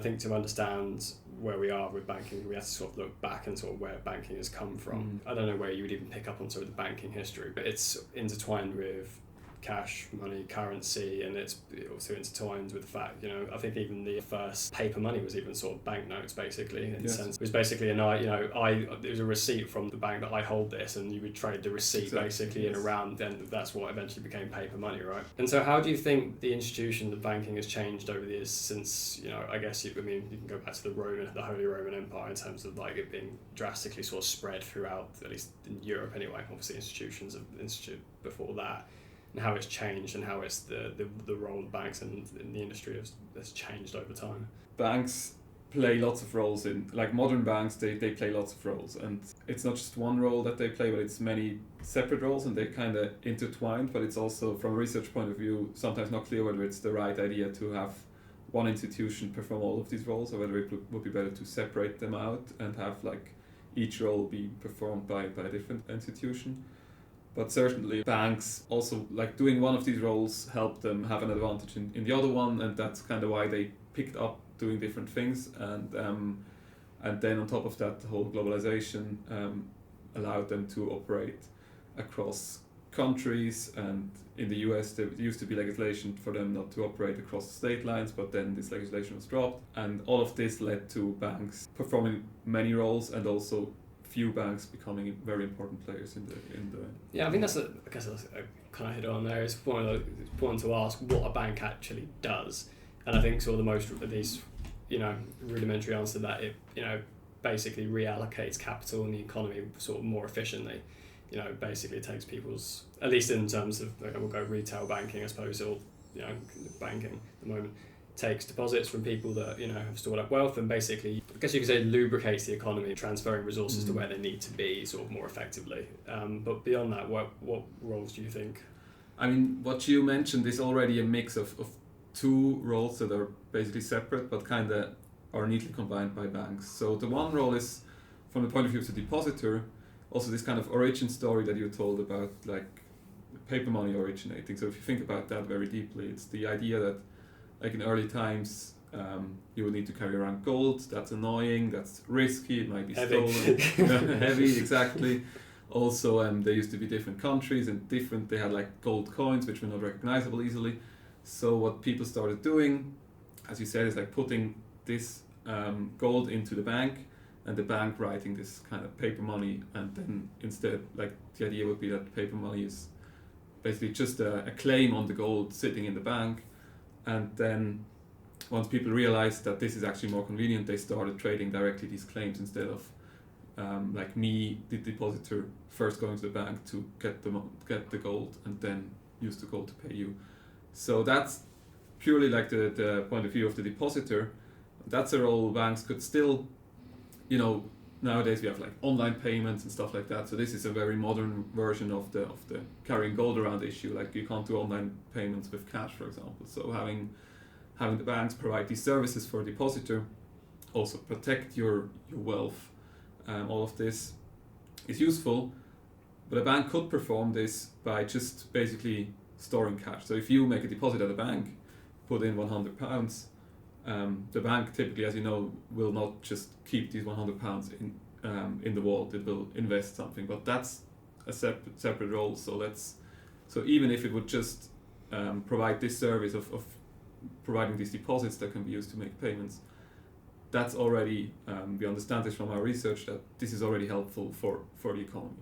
think to understand where we are with banking, we have to sort of look back and sort of where banking has come from. I don't know where you would even pick up on sort of the banking history, but it's intertwined with cash, money, currency, and it's also intertwined with the fact, I think even the first paper money was even sort of banknotes, basically, in the sense. It was basically it was a receipt from the bank that I hold this, and you would trade the receipt basically in around, then that's what eventually became paper money, right? And so how do you think the institution of banking has changed over the years since, I guess, you can go back to the Holy Roman Empire in terms of like it being drastically sort of spread throughout, at least in Europe anyway, obviously institutions have instituted before that, and how it's changed and how it's the role of banks in the industry has changed over time. Banks play lots of roles in, like modern banks, they play lots of roles, and it's not just one role that they play, but it's many separate roles, and they kind of intertwined. But it's also, from a research point of view, sometimes not clear whether it's the right idea to have one institution perform all of these roles, or whether it would be better to separate them out and have like each role be performed by a different institution. But certainly banks also, like, doing one of these roles helped them have an advantage in the other one, and that's kind of why they picked up doing different things. And then on top of that, the whole globalization allowed them to operate across countries. And in the US, there used to be legislation for them not to operate across state lines, but then this legislation was dropped. And all of this led to banks performing many roles, and also few banks becoming very important players in the. Yeah, I think that's kind of hit on there. It's important to ask what a bank actually does, and I think sort of the most of these, rudimentary answer that it, basically reallocates capital in the economy sort of more efficiently. Basically it takes people's, at least in terms of, we'll go retail banking, I suppose, or banking at the moment, takes deposits from people that have stored up wealth, and basically, I guess you could say, lubricates the economy, transferring resources to where they need to be sort of more effectively. But beyond that, what roles do you think? I mean, what you mentioned is already a mix of two roles that are basically separate but kind of are neatly combined by banks. So the one role is, from the point of view of the depositor, also this kind of origin story that you told about, like paper money originating. So if you think about that very deeply, it's the idea that, like in early times, you would need to carry around gold. That's annoying, that's risky, it might be stolen. Heavy, exactly. Also, there used to be different countries and they had like gold coins which were not recognizable easily. So what people started doing, as you said, is like putting this gold into the bank, and the bank writing this kind of paper money, and then instead, like, the idea would be that paper money is basically just a claim on the gold sitting in the bank. And then once people realized that this is actually more convenient, they started trading directly these claims instead of like me, the depositor, first going to the bank to get the gold and then use the gold to pay you. So that's purely like the point of view of the depositor. That's a role banks could still, nowadays we have like online payments and stuff like that. So this is a very modern version of the carrying gold around issue. Like, you can't do online payments with cash, for example. So having the banks provide these services for a depositor, also protect your wealth, all of this is useful. But a bank could perform this by just basically storing cash. So if you make a deposit at a bank, put in £100, the bank typically, as you know, will not just keep these £100 in the vault. It will invest something, but that's a separate role. So even if it would just provide this service of providing these deposits that can be used to make payments, that's already, we understand this from our research, that this is already helpful for the economy.